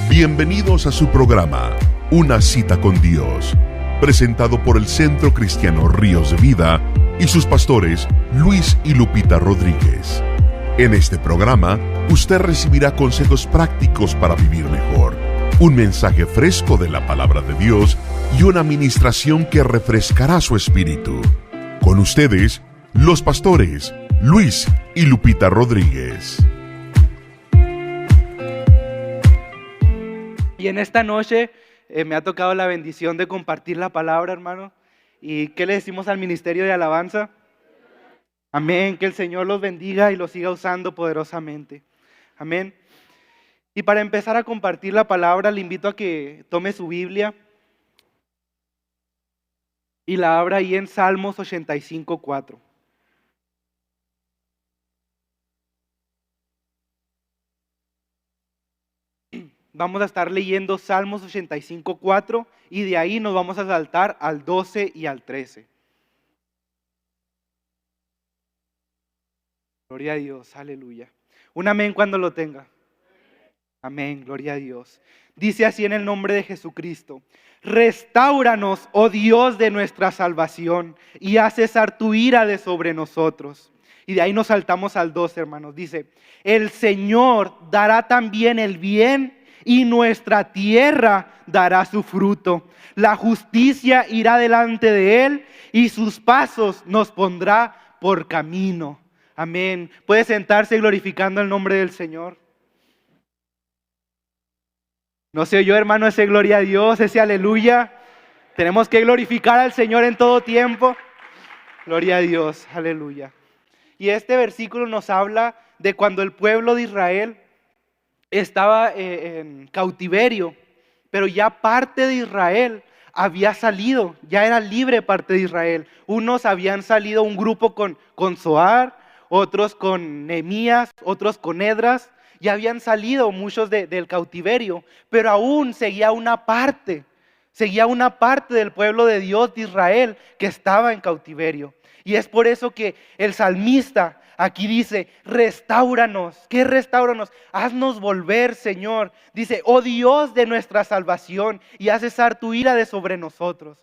Bienvenidos a su programa, Una cita con Dios, presentado por el Centro Cristiano Ríos de Vida y sus pastores Luis y Lupita Rodríguez. En este programa, usted recibirá consejos prácticos para vivir mejor, un mensaje fresco de la palabra de Dios y una administración que refrescará su espíritu. Con ustedes, los pastores Luis y Lupita Rodríguez. Y en esta noche me ha tocado la bendición de compartir la palabra, hermano. ¿Y qué le decimos al Ministerio de Alabanza? Amén, que el Señor los bendiga y los siga usando poderosamente. Amén. Y para empezar a compartir la palabra, le invito a que tome su Biblia y la abra ahí en Salmos 85:4. Vamos a estar leyendo Salmos 85:4 y de ahí nos vamos a saltar al 12 y al 13. Gloria a Dios, aleluya. Un amén cuando lo tenga. Amén, gloria a Dios. Dice así en el nombre de Jesucristo: restáuranos, oh Dios de nuestra salvación, y haz cesar tu ira de sobre nosotros. Y de ahí nos saltamos al 12, hermanos. Dice: el Señor dará también el bien, y nuestra tierra dará su fruto. La justicia irá delante de él, y sus pasos nos pondrá por camino. Amén. Puede sentarse glorificando el nombre del Señor. No se oyó, hermano, ese gloria a Dios, ese aleluya. Tenemos que glorificar al Señor en todo tiempo. Gloria a Dios, aleluya. Y este versículo nos habla de cuando el pueblo de Israel estaba en cautiverio, pero ya parte de Israel había salido, ya era libre parte de Israel. Unos habían salido, un grupo con Zoar, otros con Nehemías, otros con Esdras. Ya habían salido muchos del cautiverio, pero aún seguía una parte del pueblo de Dios de Israel que estaba en cautiverio. Y es por eso que el salmista aquí dice: restáuranos. ¿Qué restáuranos? Haznos volver, Señor. Dice: oh Dios de nuestra salvación, y haz cesar tu ira de sobre nosotros.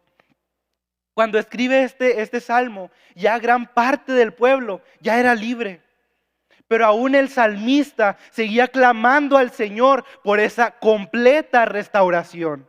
Cuando escribe este salmo, ya gran parte del pueblo ya era libre. Pero aún el salmista seguía clamando al Señor por esa completa restauración.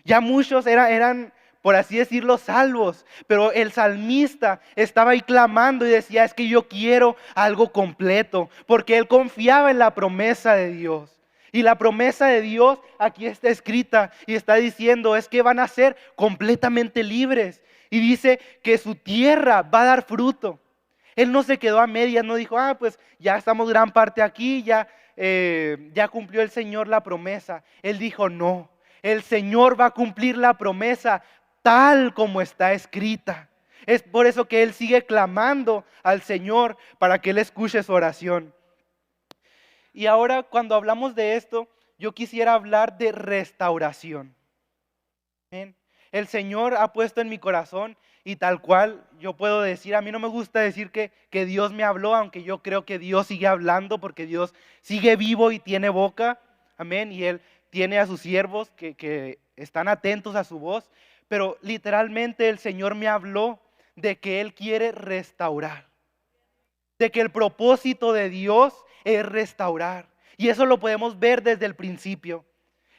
Ya muchos eran, por así decirlo, salvos, pero el salmista estaba ahí clamando y decía: es que yo quiero algo completo, porque él confiaba en la promesa de Dios. Y la promesa de Dios aquí está escrita y está diciendo es que van a ser completamente libres. Y dice que su tierra va a dar fruto. Él no se quedó a medias, no dijo: pues ya estamos gran parte aquí, ya cumplió el Señor la promesa. Él dijo: no, el Señor va a cumplir la promesa tal como está escrita. Es por eso que él sigue clamando al Señor para que él escuche su oración. Y ahora, cuando hablamos de esto, yo quisiera hablar de restauración. ¿Bien? El Señor ha puesto en mi corazón, y tal cual yo puedo decir, a mí no me gusta decir que Dios me habló, aunque yo creo que Dios sigue hablando, porque Dios sigue vivo y tiene boca. Amén. Y Él tiene a sus siervos que están atentos a su voz. Pero literalmente el Señor me habló de que Él quiere restaurar. De que el propósito de Dios es restaurar. Y eso lo podemos ver desde el principio.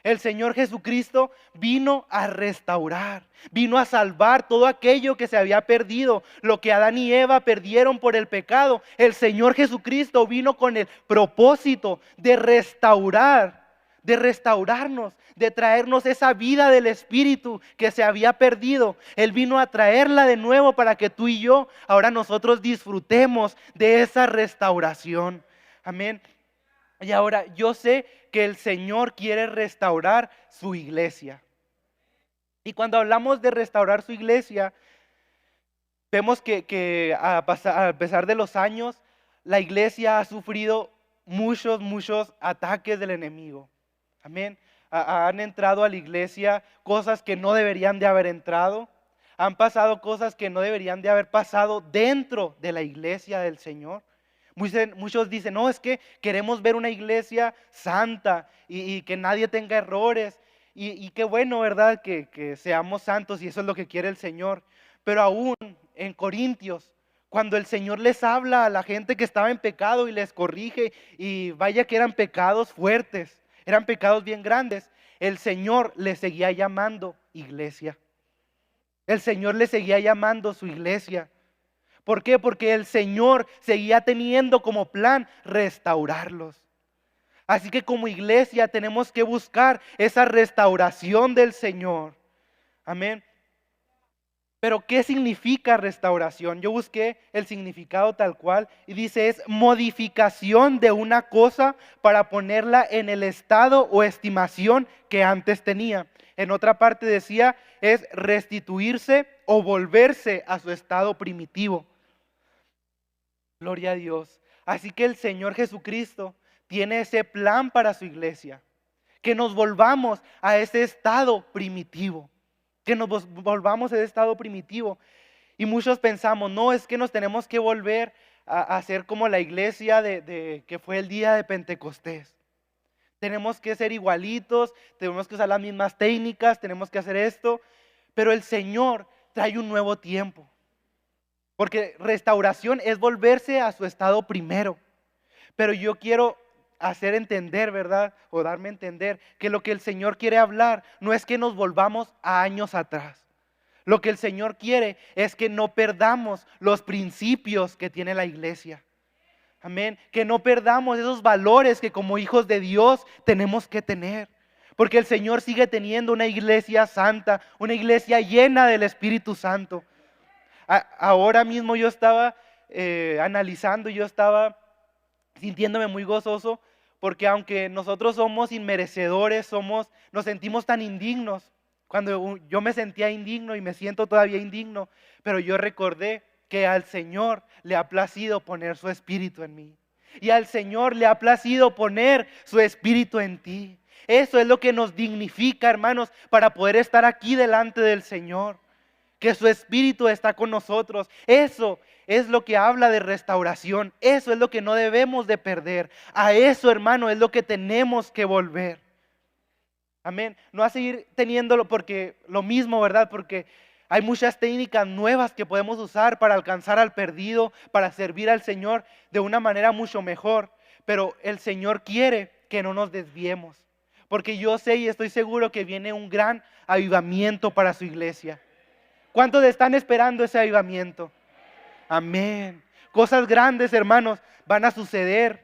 El Señor Jesucristo vino a restaurar, vino a salvar todo aquello que se había perdido, lo que Adán y Eva perdieron por el pecado. El Señor Jesucristo vino con el propósito de restaurar, de restaurarnos, de traernos esa vida del Espíritu que se había perdido. Él vino a traerla de nuevo para que tú y yo ahora nosotros disfrutemos de esa restauración. Amén. Y ahora yo sé que el Señor quiere restaurar su iglesia. Y cuando hablamos de restaurar su iglesia, vemos que a pesar de los años, la iglesia ha sufrido muchos ataques del enemigo. Amén. Han entrado a la iglesia cosas que no deberían de haber entrado. Han pasado cosas que no deberían de haber pasado dentro de la iglesia del Señor. Muchos dicen, no, es que queremos ver una iglesia santa y que nadie tenga errores. Y qué bueno, ¿verdad? Que seamos santos y eso es lo que quiere el Señor. Pero aún en Corintios, cuando el Señor les habla a la gente que estaba en pecado y les corrige, y vaya que eran pecados fuertes, eran pecados bien grandes, el Señor les seguía llamando iglesia. El Señor les seguía llamando su iglesia. ¿Por qué? Porque el Señor seguía teniendo como plan restaurarlos. Así que como iglesia tenemos que buscar esa restauración del Señor. Amén. Pero ¿qué significa restauración? Yo busqué el significado tal cual y dice es modificación de una cosa para ponerla en el estado o estimación que antes tenía. En otra parte decía es restituirse o volverse a su estado primitivo. Gloria a Dios. Así que el Señor Jesucristo tiene ese plan para su iglesia. Que nos volvamos a ese estado primitivo. Que nos volvamos a ese estado primitivo. Y muchos pensamos, no, es que nos tenemos que volver a ser como la iglesia que fue el día de Pentecostés. Tenemos que ser igualitos, tenemos que usar las mismas técnicas, tenemos que hacer esto. Pero el Señor trae un nuevo tiempo. Porque restauración es volverse a su estado primero. Pero yo quiero hacer entender, ¿verdad? O darme a entender que lo que el Señor quiere hablar no es que nos volvamos a años atrás. Lo que el Señor quiere es que no perdamos los principios que tiene la iglesia. Amén. Que no perdamos esos valores que como hijos de Dios tenemos que tener. Porque el Señor sigue teniendo una iglesia santa, una iglesia llena del Espíritu Santo. Ahora mismo yo estaba analizando, yo estaba sintiéndome muy gozoso porque aunque nosotros somos inmerecedores, nos sentimos tan indignos. Cuando yo me sentía indigno y me siento todavía indigno, pero yo recordé que al Señor le ha placido poner su espíritu en mí. Y al Señor le ha placido poner su espíritu en ti. Eso es lo que nos dignifica, hermanos, para poder estar aquí delante del Señor. Que su espíritu está con nosotros. Eso es lo que habla de restauración. Eso es lo que no debemos de perder. A eso, hermano, es lo que tenemos que volver. Amén. No a seguir teniéndolo porque lo mismo, ¿verdad? Porque hay muchas técnicas nuevas que podemos usar para alcanzar al perdido, para servir al Señor de una manera mucho mejor. Pero el Señor quiere que no nos desviemos. Porque yo sé y estoy seguro que viene un gran avivamiento para su iglesia. ¿Cuántos están esperando ese avivamiento? Amén. Cosas grandes, hermanos, van a suceder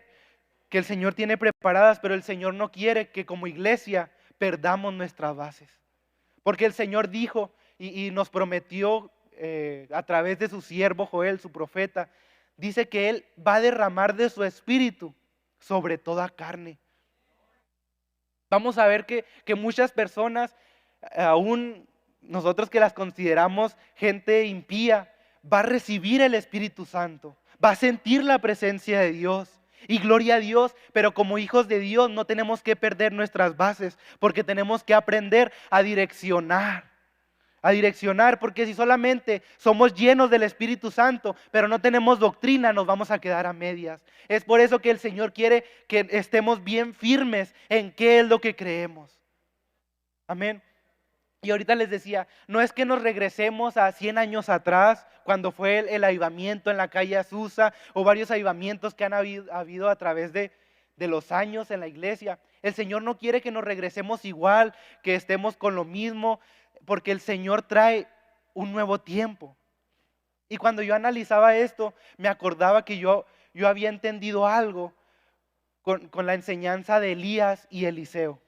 que el Señor tiene preparadas, pero el Señor no quiere que como iglesia perdamos nuestras bases. Porque el Señor dijo y nos prometió a través de su siervo Joel, su profeta, dice que Él va a derramar de su espíritu sobre toda carne. Vamos a ver que muchas personas, aún nosotros que las consideramos gente impía, va a recibir el Espíritu Santo, va a sentir la presencia de Dios. Y gloria a Dios, pero como hijos de Dios no tenemos que perder nuestras bases, porque tenemos que aprender a direccionar, porque si solamente somos llenos del Espíritu Santo, pero no tenemos doctrina, nos vamos a quedar a medias. Es por eso que el Señor quiere que estemos bien firmes en qué es lo que creemos. Amén. Y ahorita les decía, no es que nos regresemos a 100 años atrás, cuando fue el avivamiento en la calle Azusa, o varios avivamientos que han habido a través de los años en la iglesia. El Señor no quiere que nos regresemos igual, que estemos con lo mismo, porque el Señor trae un nuevo tiempo. Y cuando yo analizaba esto, me acordaba que yo había entendido algo con la enseñanza de Elías y Eliseo.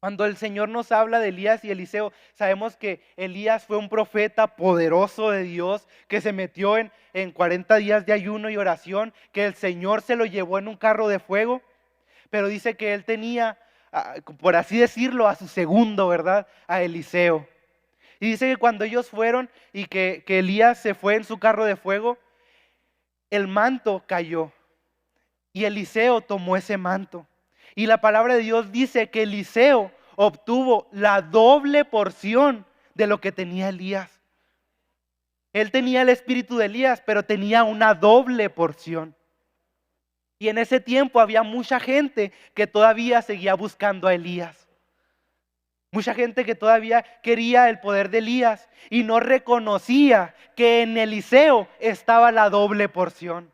Cuando el Señor nos habla de Elías y Eliseo, sabemos que Elías fue un profeta poderoso de Dios que se metió en 40 días de ayuno y oración, que el Señor se lo llevó en un carro de fuego, pero dice que él tenía, por así decirlo, a su segundo, ¿verdad? A Eliseo. Y dice que cuando ellos fueron y que Elías se fue en su carro de fuego, el manto cayó y Eliseo tomó ese manto. Y la palabra de Dios dice que Eliseo obtuvo la doble porción de lo que tenía Elías. Él tenía el espíritu de Elías, pero tenía una doble porción. Y en ese tiempo había mucha gente que todavía seguía buscando a Elías. Mucha gente que todavía quería el poder de Elías y no reconocía que en Eliseo estaba la doble porción.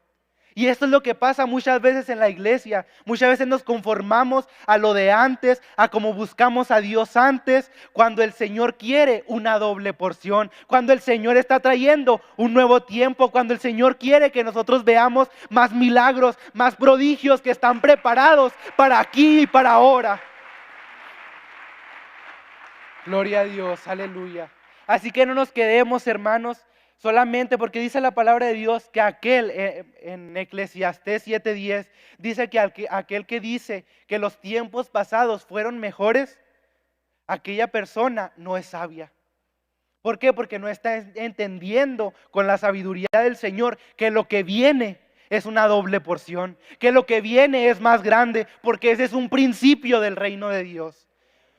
Y esto es lo que pasa muchas veces en la iglesia. Muchas veces nos conformamos a lo de antes, a como buscamos a Dios antes, cuando el Señor quiere una doble porción, cuando el Señor está trayendo un nuevo tiempo, cuando el Señor quiere que nosotros veamos más milagros, más prodigios que están preparados para aquí y para ahora. Gloria a Dios, aleluya. Así que no nos quedemos, hermanos, solamente porque dice la palabra de Dios que aquel, en Eclesiastés 7:10, dice que aquel que dice que los tiempos pasados fueron mejores, aquella persona no es sabia. ¿Por qué? Porque no está entendiendo con la sabiduría del Señor que lo que viene es una doble porción, que lo que viene es más grande, porque ese es un principio del reino de Dios.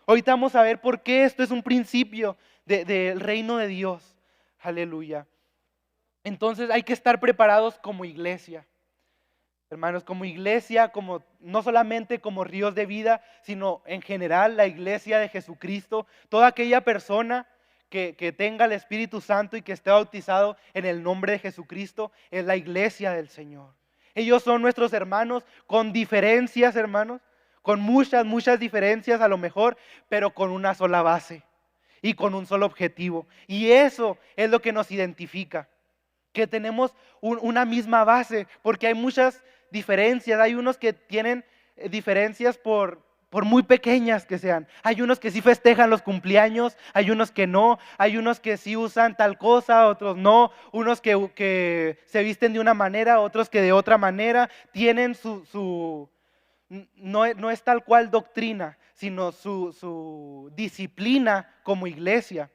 Ahorita vamos a ver por qué esto es un principio del reino de Dios. Aleluya. Entonces hay que estar preparados como iglesia. Hermanos, como iglesia, no solamente como Ríos de Vida, sino en general la iglesia de Jesucristo. Toda aquella persona que tenga el Espíritu Santo y que esté bautizado en el nombre de Jesucristo es la iglesia del Señor. Ellos son nuestros hermanos con diferencias, hermanos. Con muchas diferencias a lo mejor, pero con una sola base y con un solo objetivo. Y eso es lo que nos identifica, que tenemos una misma base, porque hay muchas diferencias. Hay unos que tienen diferencias por muy pequeñas que sean. Hay unos que sí festejan los cumpleaños, hay unos que no, hay unos que sí usan tal cosa, otros no, unos que se visten de una manera, otros que de otra manera, tienen no es tal cual doctrina, sino su disciplina como iglesia.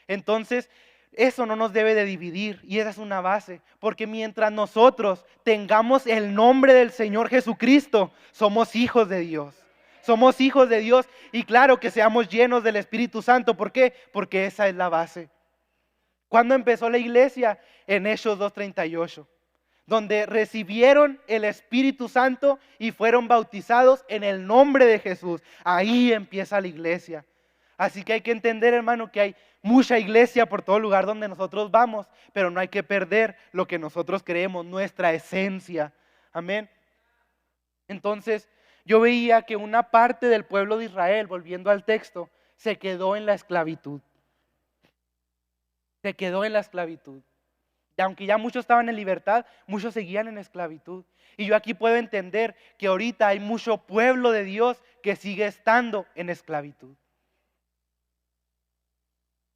Entonces, eso no nos debe de dividir y esa es una base, porque mientras nosotros tengamos el nombre del Señor Jesucristo, somos hijos de Dios. Somos hijos de Dios y claro que seamos llenos del Espíritu Santo. ¿Por qué? Porque esa es la base. ¿Cuándo empezó la iglesia? En Hechos 2:38. Donde recibieron el Espíritu Santo y fueron bautizados en el nombre de Jesús. Ahí empieza la iglesia. Así que hay que entender, hermano, que hay mucha iglesia por todo lugar donde nosotros vamos, pero no hay que perder lo que nosotros creemos, nuestra esencia. Amén. Entonces, yo veía que una parte del pueblo de Israel, volviendo al texto, se quedó en la esclavitud. Se quedó en la esclavitud. Y aunque ya muchos estaban en libertad, muchos seguían en esclavitud. Y yo aquí puedo entender que ahorita hay mucho pueblo de Dios que sigue estando en esclavitud.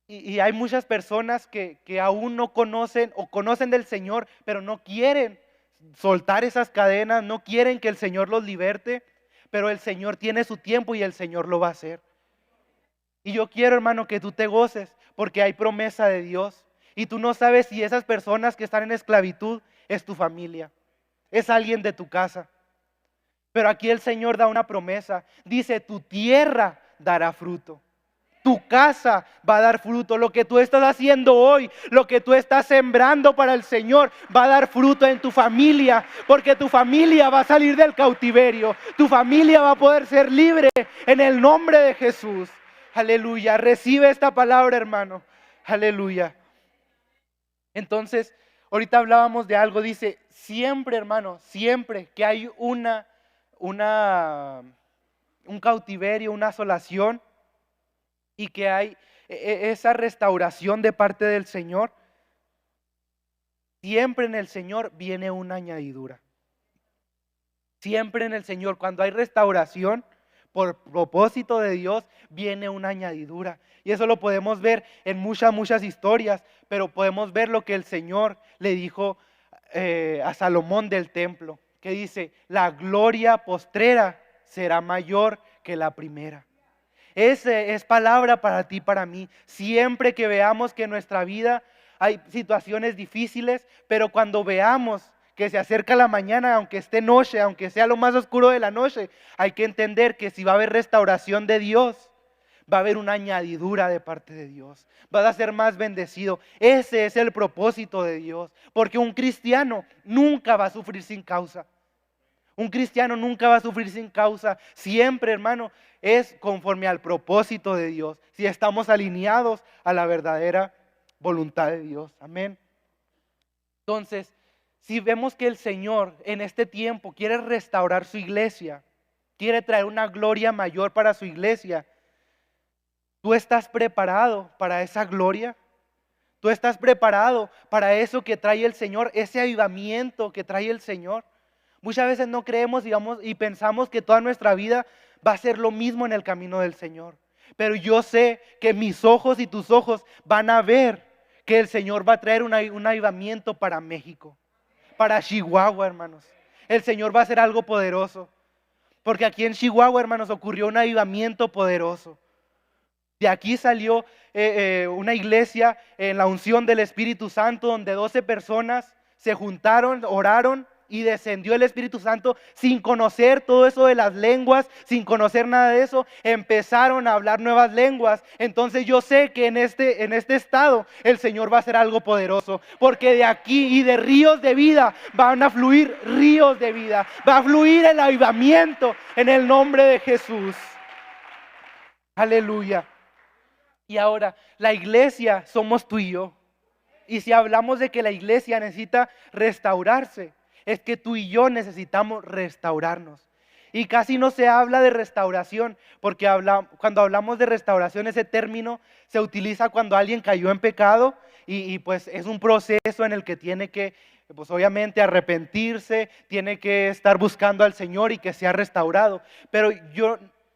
Y hay muchas personas que aún no conocen o conocen del Señor, pero no quieren soltar esas cadenas, no quieren que el Señor los liberte, pero el Señor tiene su tiempo y el Señor lo va a hacer. Y yo quiero, hermano, que tú te goces porque hay promesa de Dios. Y tú no sabes si esas personas que están en esclavitud es tu familia, es alguien de tu casa. Pero aquí el Señor da una promesa. Dice, tu tierra dará fruto. Tu casa va a dar fruto. Lo que tú estás haciendo hoy, lo que tú estás sembrando para el Señor, va a dar fruto en tu familia. Porque tu familia va a salir del cautiverio. Tu familia va a poder ser libre en el nombre de Jesús. Aleluya. Recibe esta palabra, hermano. Aleluya. Entonces, ahorita hablábamos de algo, dice, siempre, hermano, siempre que hay un cautiverio, una asolación y que hay esa restauración de parte del Señor, siempre en el Señor viene una añadidura. Siempre en el Señor, cuando hay restauración, por propósito de Dios, viene una añadidura. Y eso lo podemos ver en muchas historias, pero podemos ver lo que el Señor le dijo a Salomón del templo, que dice, la gloria postrera será mayor que la primera. Esa es palabra para ti, para mí. Siempre que veamos que en nuestra vida hay situaciones difíciles, pero cuando veamos que se acerca la mañana, aunque esté noche, aunque sea lo más oscuro de la noche, hay que entender que si va a haber restauración de Dios, Va a haber una añadidura de parte de Dios. Vas a ser más bendecido. Ese es el propósito de Dios. Porque un cristiano nunca va a sufrir sin causa. Un cristiano nunca va a sufrir sin causa. Siempre, hermano, es conforme al propósito de Dios. Si estamos alineados a la verdadera voluntad de Dios. Amén. Entonces, si vemos que el Señor en este tiempo quiere restaurar su iglesia, quiere traer una gloria mayor para su iglesia, ¿tú estás preparado para esa gloria? ¿Tú estás preparado para eso que trae el Señor, ese avivamiento que trae el Señor? Muchas veces no creemos, digamos, y pensamos que toda nuestra vida va a ser lo mismo en el camino del Señor. Pero yo sé que mis ojos y tus ojos van a ver que el Señor va a traer un avivamiento para México, para Chihuahua, hermanos. El Señor va a hacer algo poderoso. Porque aquí en Chihuahua, hermanos, ocurrió un avivamiento poderoso. De aquí salió una iglesia en la unción del Espíritu Santo, donde 12 personas se juntaron, oraron y descendió el Espíritu Santo sin conocer todo eso de las lenguas, sin conocer nada de eso. Empezaron a hablar nuevas lenguas. Entonces yo sé que en este estado el Señor va a hacer algo poderoso, porque de aquí y de ríos de vida van a fluir ríos de vida. Va a fluir el avivamiento en el nombre de Jesús. Aleluya. Y ahora, la iglesia somos tú y yo. Y si hablamos de que la iglesia necesita restaurarse, es que tú y yo necesitamos restaurarnos. Y casi no se habla de restauración, porque cuando hablamos de restauración, ese término se utiliza cuando alguien cayó en pecado y pues es un proceso en el que tiene que, pues obviamente arrepentirse, tiene que estar buscando al Señor y que sea restaurado. Pero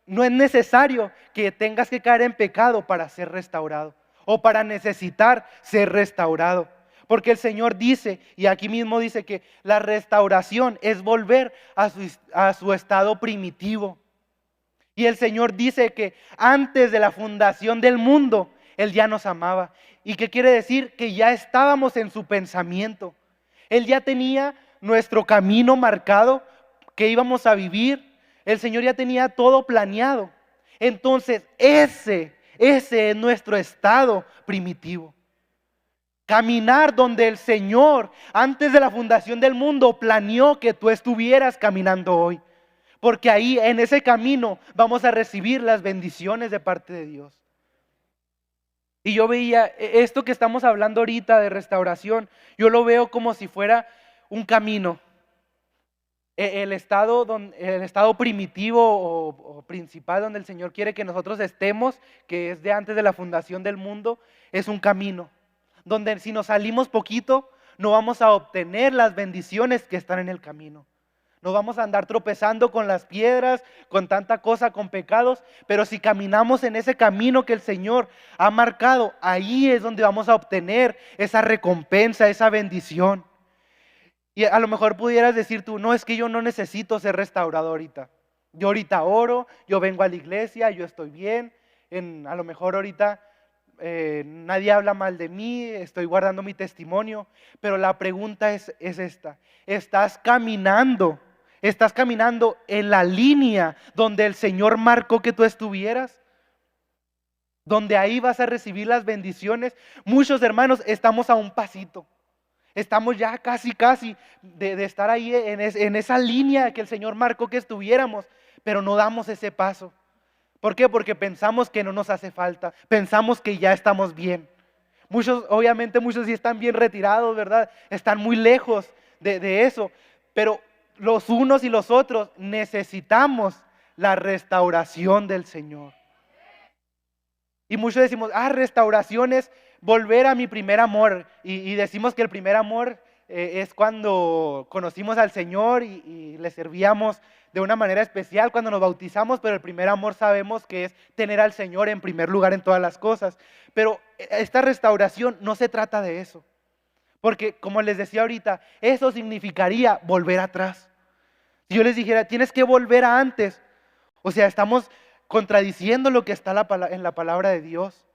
no es necesario que tengas que caer en pecado para ser restaurado o para necesitar ser restaurado. Porque el Señor dice, y aquí mismo dice que la restauración es volver a su estado primitivo. Y el Señor dice que antes de la fundación del mundo, Él ya nos amaba. ¿Y qué quiere decir? Que ya estábamos en su pensamiento. Él ya tenía nuestro camino marcado, que íbamos a vivir. El Señor ya tenía todo planeado. Entonces, ese es nuestro estado primitivo. Caminar donde el Señor, antes de la fundación del mundo, planeó que tú estuvieras caminando hoy. Porque ahí, en ese camino, vamos a recibir las bendiciones de parte de Dios. Y yo veía esto que estamos hablando ahorita de restauración, yo lo veo como si fuera un camino. El estado primitivo o principal donde el Señor quiere que nosotros estemos, que es de antes de la fundación del mundo, es un camino. Donde si nos salimos poquito, no vamos a obtener las bendiciones que están en el camino. No vamos a andar tropezando con las piedras, con tanta cosa, con pecados, pero si caminamos en ese camino que el Señor ha marcado, ahí es donde vamos a obtener esa recompensa, esa bendición. Y a lo mejor pudieras decir tú, no, es que yo no necesito ser restaurado ahorita. Yo ahorita oro, yo vengo a la iglesia, yo estoy bien, a lo mejor ahorita nadie habla mal de mí, estoy guardando mi testimonio, pero la pregunta es esta: ¿estás caminando en la línea donde el Señor marcó que tú estuvieras? Donde ahí vas a recibir las bendiciones. Muchos hermanos estamos a un pasito, estamos ya casi de estar ahí en esa línea que el Señor marcó que estuviéramos, pero no damos ese paso. ¿Por qué? Porque pensamos que no nos hace falta, pensamos que ya estamos bien. Obviamente muchos sí están bien retirados, ¿verdad? Están muy lejos de eso, pero los unos y los otros necesitamos la restauración del Señor. Y muchos decimos, restauración es volver a mi primer amor, y decimos que el primer amor es cuando conocimos al Señor y le servíamos de una manera especial cuando nos bautizamos, pero el primer amor sabemos que es tener al Señor en primer lugar en todas las cosas. Pero esta restauración no se trata de eso, porque como les decía ahorita, eso significaría volver atrás. Si yo les dijera, tienes que volver a antes, o sea, estamos contradiciendo lo que está en la palabra de Dios.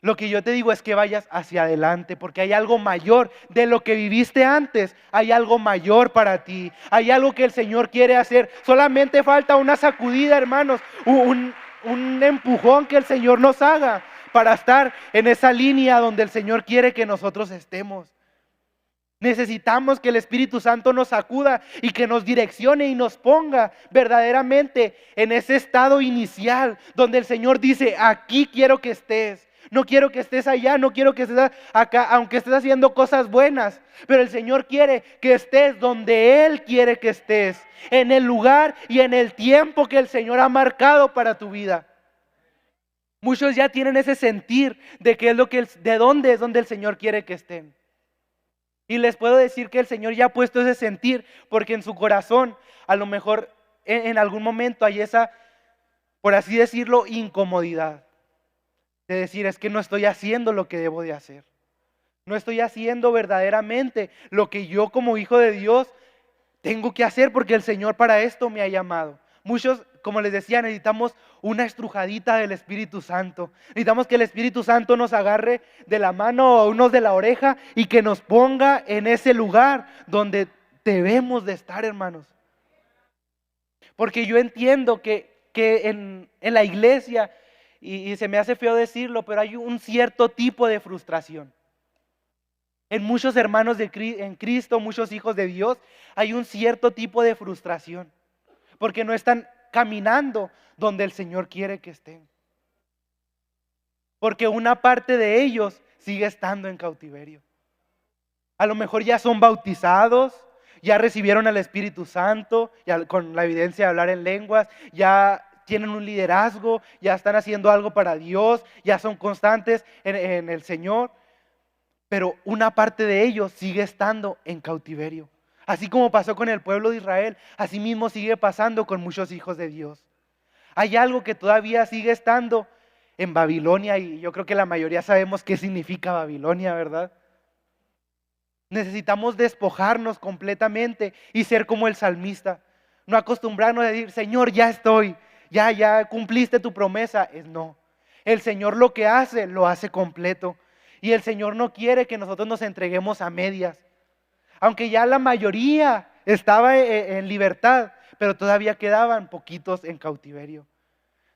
Lo que yo te digo es que vayas hacia adelante, porque hay algo mayor de lo que viviste antes. Hay algo mayor para ti. Hay algo que el Señor quiere hacer. Solamente falta una sacudida, hermanos. Un un empujón que el Señor nos haga para estar en esa línea donde el Señor quiere que nosotros estemos. Necesitamos que el Espíritu Santo nos sacuda y que nos direccione y nos ponga verdaderamente en ese estado inicial donde el Señor dice, aquí quiero que estés. No quiero que estés allá, no quiero que estés acá, aunque estés haciendo cosas buenas. Pero el Señor quiere que estés donde Él quiere que estés, en el lugar y en el tiempo que el Señor ha marcado para tu vida. Muchos ya tienen ese sentir de qué es de dónde es donde el Señor quiere que estén. Y les puedo decir que el Señor ya ha puesto ese sentir, porque en su corazón, a lo mejor en algún momento hay esa, por así decirlo, incomodidad. De decir, es que no estoy haciendo lo que debo de hacer. No estoy haciendo verdaderamente lo que yo como hijo de Dios tengo que hacer, porque el Señor para esto me ha llamado. Muchos, como les decía, necesitamos una estrujadita del Espíritu Santo. Necesitamos que el Espíritu Santo nos agarre de la mano o unos de la oreja y que nos ponga en ese lugar donde debemos de estar, hermanos. Porque yo entiendo que en la iglesia, y se me hace feo decirlo, pero hay un cierto tipo de frustración. En muchos hermanos en Cristo, muchos hijos de Dios, hay un cierto tipo de frustración. Porque no están caminando donde el Señor quiere que estén. Porque una parte de ellos sigue estando en cautiverio. A lo mejor ya son bautizados, ya recibieron al Espíritu Santo, ya con la evidencia de hablar en lenguas, ya tienen un liderazgo, ya están haciendo algo para Dios, ya son constantes en el Señor. Pero una parte de ellos sigue estando en cautiverio. Así como pasó con el pueblo de Israel, así mismo sigue pasando con muchos hijos de Dios. Hay algo que todavía sigue estando en Babilonia, y yo creo que la mayoría sabemos qué significa Babilonia, ¿verdad? Necesitamos despojarnos completamente y ser como el salmista. No acostumbrarnos a decir, Señor, ya estoy, ya cumpliste tu promesa. No, el Señor lo que hace, lo hace completo. Y el Señor no quiere que nosotros nos entreguemos a medias. Aunque ya la mayoría estaba en libertad, pero todavía quedaban poquitos en cautiverio.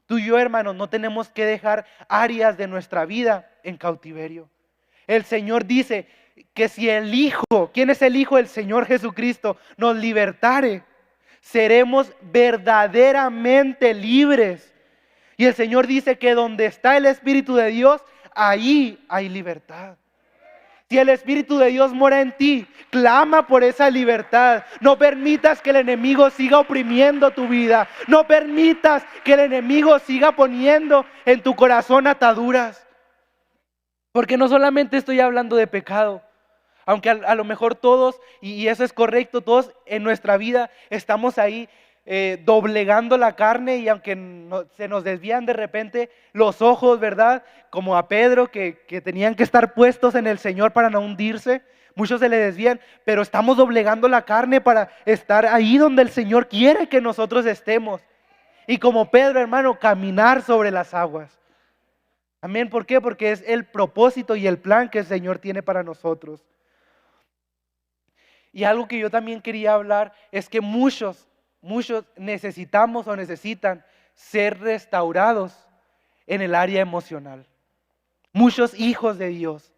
Tú y yo, hermanos, no tenemos que dejar áreas de nuestra vida en cautiverio. El Señor dice que si el Hijo, ¿quién es el Hijo? El Señor Jesucristo, nos libertare, seremos verdaderamente libres. Y el Señor dice que donde está el Espíritu de Dios, ahí hay libertad. Si el Espíritu de Dios mora en ti, clama por esa libertad. No permitas que el enemigo siga oprimiendo tu vida. No permitas que el enemigo siga poniendo en tu corazón ataduras. Porque no solamente estoy hablando de pecado, aunque a lo mejor todos, y eso es correcto, todos en nuestra vida estamos ahí doblegando la carne, y aunque se nos desvían de repente los ojos, ¿verdad? Como a Pedro que tenían que estar puestos en el Señor para no hundirse, muchos se le desvían, pero estamos doblegando la carne para estar ahí donde el Señor quiere que nosotros estemos. Y como Pedro, hermano, caminar sobre las aguas. Amén, ¿por qué? Porque es el propósito y el plan que el Señor tiene para nosotros. Y algo que yo también quería hablar es que muchos necesitamos o necesitan ser restaurados en el área emocional. Muchos hijos de Dios,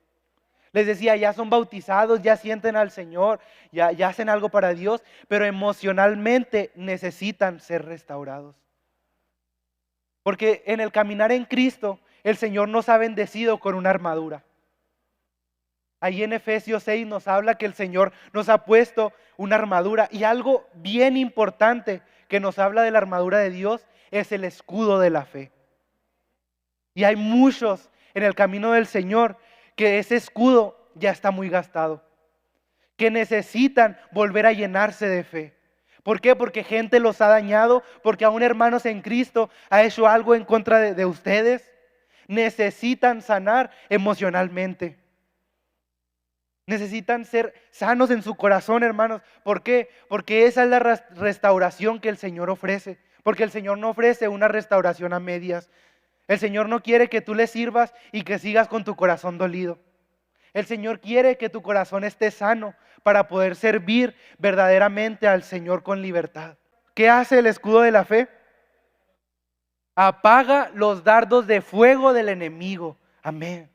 les decía, ya son bautizados, ya sienten al Señor, ya hacen algo para Dios, pero emocionalmente necesitan ser restaurados. Porque en el caminar en Cristo, el Señor nos ha bendecido con una armadura. Ahí en Efesios 6 nos habla que el Señor nos ha puesto una armadura. Y algo bien importante que nos habla de la armadura de Dios es el escudo de la fe. Y hay muchos en el camino del Señor que ese escudo ya está muy gastado, que necesitan volver a llenarse de fe. ¿Por qué? Porque gente los ha dañado, porque aún hermanos en Cristo ha hecho algo en contra de ustedes. Necesitan sanar emocionalmente. Necesitan ser sanos en su corazón, hermanos. ¿Por qué? Porque esa es la restauración que el Señor ofrece. Porque el Señor no ofrece una restauración a medias. El Señor no quiere que tú le sirvas y que sigas con tu corazón dolido. El Señor quiere que tu corazón esté sano para poder servir verdaderamente al Señor con libertad. ¿Qué hace el escudo de la fe? Apaga los dardos de fuego del enemigo. Amén.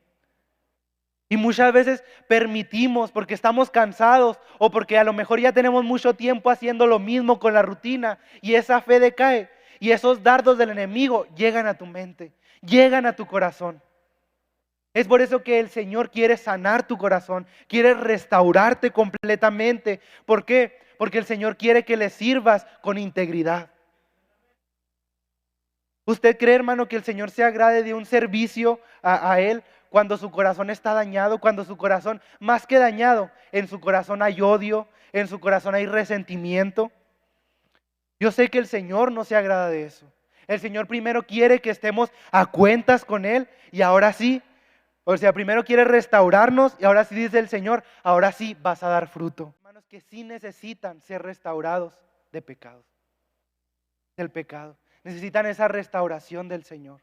Y muchas veces permitimos porque estamos cansados o porque a lo mejor ya tenemos mucho tiempo haciendo lo mismo con la rutina y esa fe decae y esos dardos del enemigo llegan a tu mente, llegan a tu corazón. Es por eso que el Señor quiere sanar tu corazón, quiere restaurarte completamente. ¿Por qué? Porque el Señor quiere que le sirvas con integridad. ¿Usted cree, hermano, que el Señor se agrade de un servicio a Él cuando su corazón está dañado, cuando su corazón, más que dañado, en su corazón hay odio, en su corazón hay resentimiento? Yo sé que el Señor no se agrada de eso. El Señor primero quiere que estemos a cuentas con Él y ahora sí, o sea, primero quiere restaurarnos y ahora sí dice el Señor, ahora sí vas a dar fruto. Hermanos que sí necesitan ser restaurados de pecados, del pecado. Necesitan esa restauración del Señor.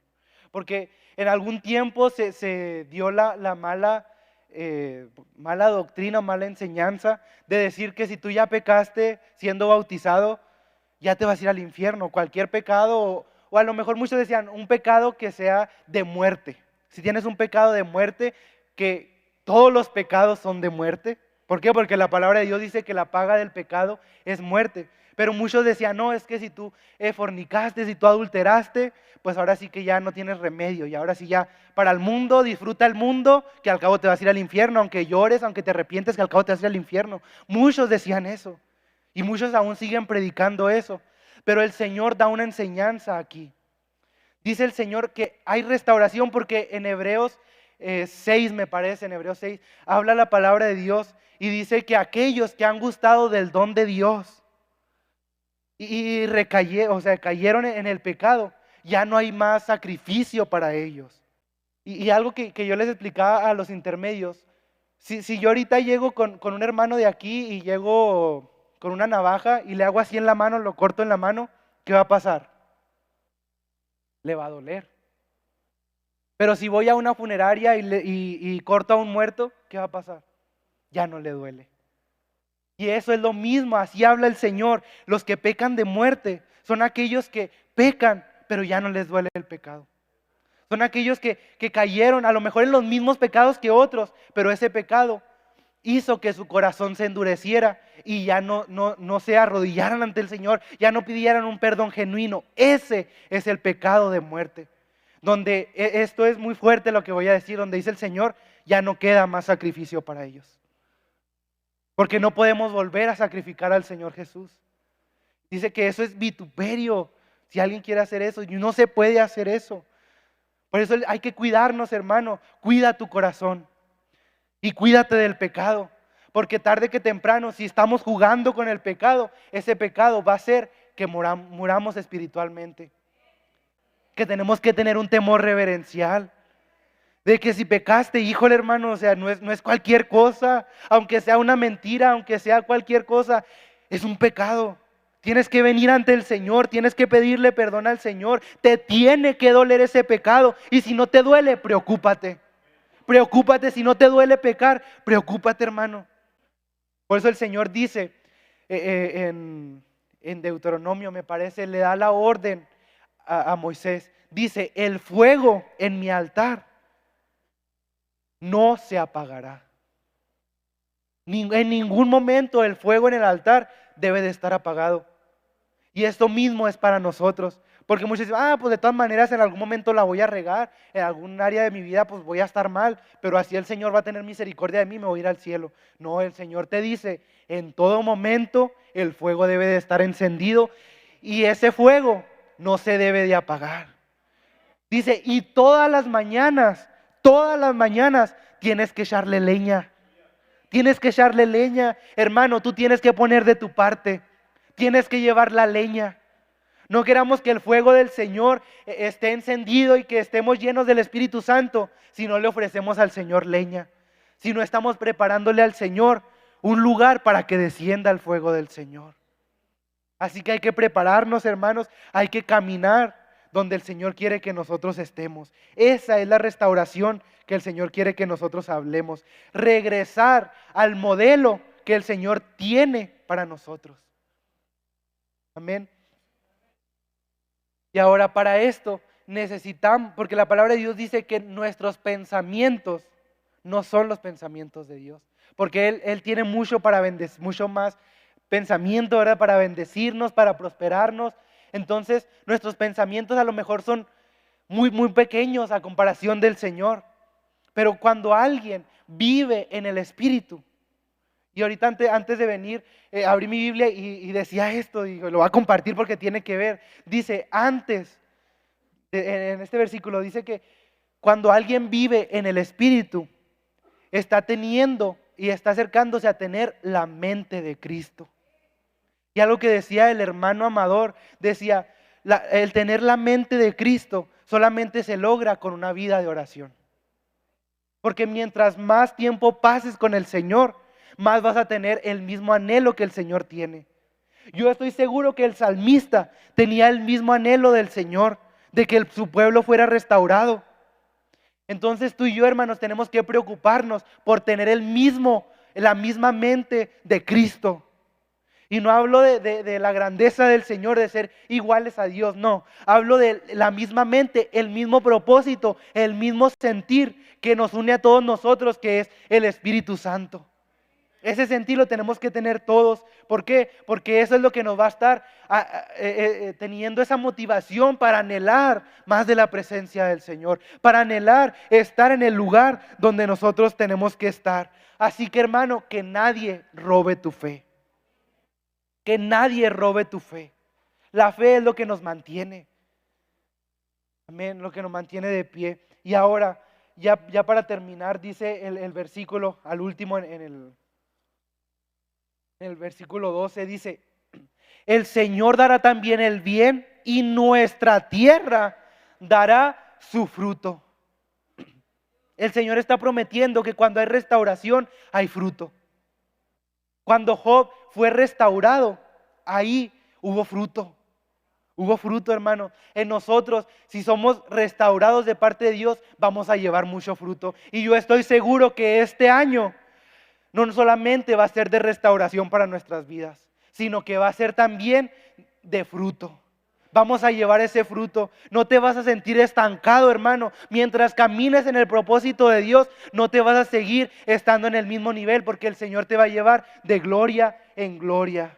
Porque en algún tiempo se dio la mala doctrina, mala enseñanza de decir que si tú ya pecaste siendo bautizado, ya te vas a ir al infierno. Cualquier pecado, o a lo mejor muchos decían, un pecado que sea de muerte. Si tienes un pecado de muerte, que todos los pecados son de muerte. ¿Por qué? Porque la palabra de Dios dice que la paga del pecado es muerte. Pero muchos decían, no, es que si tú fornicaste, si tú adulteraste, pues ahora sí que ya no tienes remedio. Y ahora sí ya para el mundo, disfruta el mundo, que al cabo te vas a ir al infierno. Aunque llores, aunque te arrepientes, que al cabo te vas a ir al infierno. Muchos decían eso. Y muchos aún siguen predicando eso. Pero el Señor da una enseñanza aquí. Dice el Señor que hay restauración porque en Hebreos 6, me parece, en Hebreos 6, habla la palabra de Dios y dice que aquellos que han gustado del don de Dios y cayeron en el pecado, ya no hay más sacrificio para ellos. Y algo que yo les explicaba a los intermedios, si yo ahorita llego con un hermano de aquí y llego con una navaja y le hago así en la mano, lo corto en la mano, ¿qué va a pasar? Le va a doler. Pero si voy a una funeraria y corto a un muerto, ¿qué va a pasar? Ya no le duele. Y eso es lo mismo, así habla el Señor. Los que pecan de muerte son aquellos que pecan, pero ya no les duele el pecado. Son aquellos que cayeron a lo mejor en los mismos pecados que otros, pero ese pecado hizo que su corazón se endureciera y ya no se arrodillaran ante el Señor, ya no pidieran un perdón genuino. Ese es el pecado de muerte. Donde esto es muy fuerte lo que voy a decir, donde dice el Señor, ya no queda más sacrificio para ellos. Porque no podemos volver a sacrificar al Señor Jesús. Dice que eso es vituperio. Si alguien quiere hacer eso, y no se puede hacer eso. Por eso hay que cuidarnos, hermano. Cuida tu corazón. Y cuídate del pecado. Porque tarde que temprano, si estamos jugando con el pecado, ese pecado va a hacer que muramos espiritualmente. Que tenemos que tener un temor reverencial. De que si pecaste, híjole hermano, o sea, no es cualquier cosa, aunque sea una mentira, aunque sea cualquier cosa, es un pecado. Tienes que venir ante el Señor, tienes que pedirle perdón al Señor, te tiene que doler ese pecado y si no te duele, preocúpate. Preocúpate, si no te duele pecar, preocúpate hermano. Por eso el Señor dice en Deuteronomio, me parece, le da la orden a Moisés, dice, el fuego en mi altar no se apagará. En ningún momento el fuego en el altar debe de estar apagado. Y esto mismo es para nosotros. Porque muchos dicen, pues de todas maneras en algún momento la voy a regar, en algún área de mi vida pues voy a estar mal, pero así el Señor va a tener misericordia de mí, me voy a ir al cielo. No, el Señor te dice, en todo momento el fuego debe de estar encendido y ese fuego no se debe de apagar. Dice, y todas las mañanas tienes que echarle leña. Tienes que echarle leña. Hermano, tú tienes que poner de tu parte. Tienes que llevar la leña. No queramos que el fuego del Señor esté encendido y que estemos llenos del Espíritu Santo si no le ofrecemos al Señor leña. Si no estamos preparándole al Señor un lugar para que descienda el fuego del Señor. Así que hay que prepararnos, hermanos. Hay que caminar donde el Señor quiere que nosotros estemos. Esa es la restauración que el Señor quiere que nosotros hablemos. Regresar al modelo que el Señor tiene para nosotros. Amén. Y ahora para esto necesitamos, porque la palabra de Dios dice que nuestros pensamientos no son los pensamientos de Dios, porque Él tiene mucho para bendecir, mucho más pensamiento, ¿verdad? Para bendecirnos, para prosperarnos. Entonces nuestros pensamientos a lo mejor son muy pequeños a comparación del Señor. Pero cuando alguien vive en el Espíritu, y ahorita antes de venir, abrí mi Biblia y decía esto, y lo voy a compartir porque tiene que ver. Dice, en este versículo, dice que cuando alguien vive en el Espíritu, está teniendo y está acercándose a tener la mente de Cristo. Y algo que decía el hermano Amador, decía, el tener la mente de Cristo solamente se logra con una vida de oración. Porque mientras más tiempo pases con el Señor, más vas a tener el mismo anhelo que el Señor tiene. Yo estoy seguro que el salmista tenía el mismo anhelo del Señor, de que su pueblo fuera restaurado. Entonces tú y yo, hermanos, tenemos que preocuparnos por tener la misma mente de Cristo. Y no hablo de la grandeza del Señor, de ser iguales a Dios, no. Hablo de la misma mente, el mismo propósito, el mismo sentir que nos une a todos nosotros, que es el Espíritu Santo. Ese sentir lo tenemos que tener todos. ¿Por qué? Porque eso es lo que nos va a estar teniendo esa motivación para anhelar más de la presencia del Señor, para anhelar estar en el lugar donde nosotros tenemos que estar. Así que, hermano, que nadie robe tu fe. Que nadie robe tu fe. La fe es lo que nos mantiene. Amén, lo que nos mantiene de pie. Y ahora, ya para terminar, dice el versículo, al último en el versículo 12, dice, el Señor dará también el bien y nuestra tierra dará su fruto. El Señor está prometiendo que cuando hay restauración, hay fruto. Cuando Job fue restaurado, ahí hubo fruto. Hubo fruto, hermano. En nosotros, si somos restaurados de parte de Dios, vamos a llevar mucho fruto. Y yo estoy seguro que este año no solamente va a ser de restauración para nuestras vidas, sino que va a ser también de fruto. Vamos a llevar ese fruto. No te vas a sentir estancado, hermano. Mientras camines en el propósito de Dios, no te vas a seguir estando en el mismo nivel, porque el Señor te va a llevar de gloria en gloria.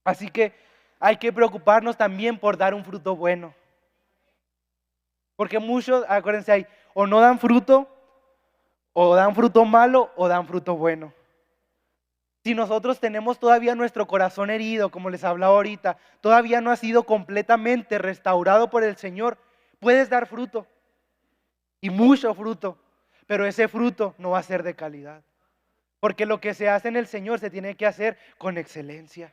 Así que hay que preocuparnos también por dar un fruto bueno. Porque muchos, acuérdense, hay o no dan fruto, o dan fruto malo, o dan fruto bueno. Si nosotros tenemos todavía nuestro corazón herido, como les hablaba ahorita, todavía no ha sido completamente restaurado por el Señor, puedes dar fruto, y mucho fruto, pero ese fruto no va a ser de calidad. Porque lo que se hace en el Señor se tiene que hacer con excelencia.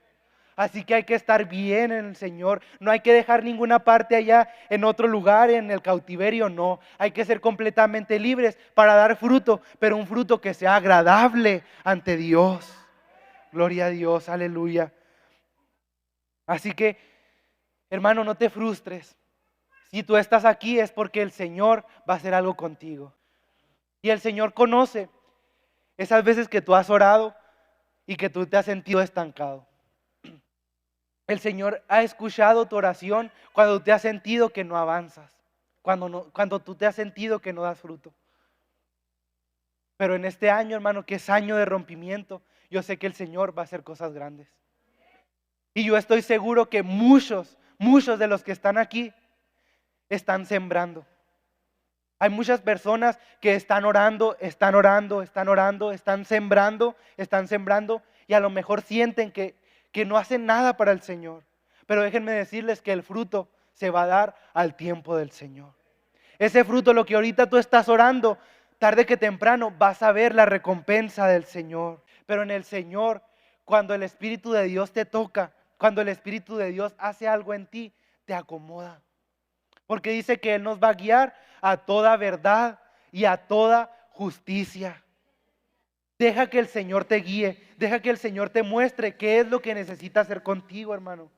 Así que hay que estar bien en el Señor. No hay que dejar ninguna parte allá en otro lugar, en el cautiverio, no. Hay que ser completamente libres para dar fruto, pero un fruto que sea agradable ante Dios. Gloria a Dios, aleluya. Así que, hermano, no te frustres. Si tú estás aquí es porque el Señor va a hacer algo contigo. Y el Señor conoce esas veces que tú has orado y que tú te has sentido estancado. El Señor ha escuchado tu oración cuando te has sentido que no avanzas, cuando tú te has sentido que no das fruto. Pero en este año, hermano, que es año de rompimiento, yo sé que el Señor va a hacer cosas grandes. Y yo estoy seguro que muchos de los que están aquí están sembrando. Hay muchas personas que están orando, están sembrando y a lo mejor sienten que no hacen nada para el Señor. Pero déjenme decirles que el fruto se va a dar al tiempo del Señor. Ese fruto, lo que ahorita tú estás orando, tarde que temprano vas a ver la recompensa del Señor. Pero en el Señor, cuando el Espíritu de Dios te toca, cuando el Espíritu de Dios hace algo en ti, te acomoda. Porque dice que Él nos va a guiar a toda verdad y a toda justicia. Deja que el Señor te guíe, deja que el Señor te muestre qué es lo que necesita hacer contigo, hermano.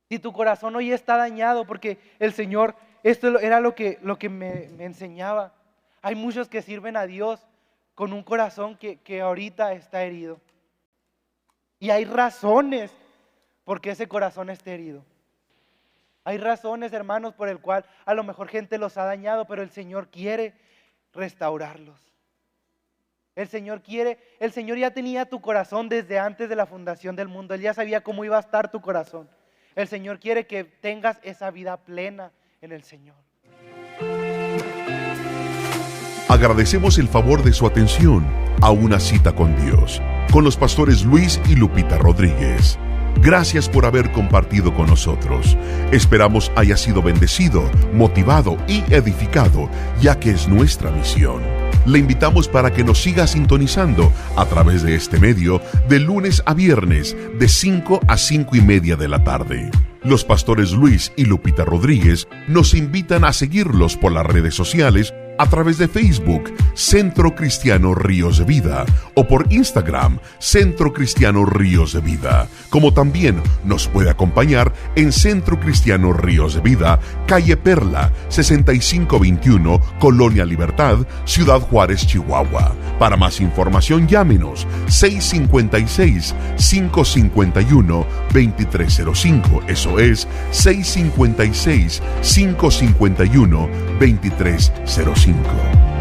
Si tu corazón hoy está dañado, porque el Señor, esto era lo que me enseñaba. Hay muchos que sirven a Dios con un corazón que ahorita está herido. Y hay razones por qué ese corazón esté herido. Hay razones, hermanos, por el cual a lo mejor gente los ha dañado, pero el Señor quiere restaurarlos. El Señor ya tenía tu corazón desde antes de la fundación del mundo. Él ya sabía cómo iba a estar tu corazón. El Señor quiere que tengas esa vida plena en el Señor. Agradecemos el favor de su atención a Una Cita con Dios, con los pastores Luis y Lupita Rodríguez. Gracias por haber compartido con nosotros. Esperamos haya sido bendecido, motivado y edificado, ya que es nuestra misión. Le invitamos para que nos siga sintonizando a través de este medio de lunes a viernes de 5 a 5:30 de la tarde. Los pastores Luis y Lupita Rodríguez nos invitan a seguirlos por las redes sociales a través de Facebook, Centro Cristiano Ríos de Vida, o por Instagram, Centro Cristiano Ríos de Vida, como también nos puede acompañar en Centro Cristiano Ríos de Vida, calle Perla, 6521, Colonia Libertad, Ciudad Juárez, Chihuahua. Para más información, llámenos 656-551-2305, eso es 656-551-2305.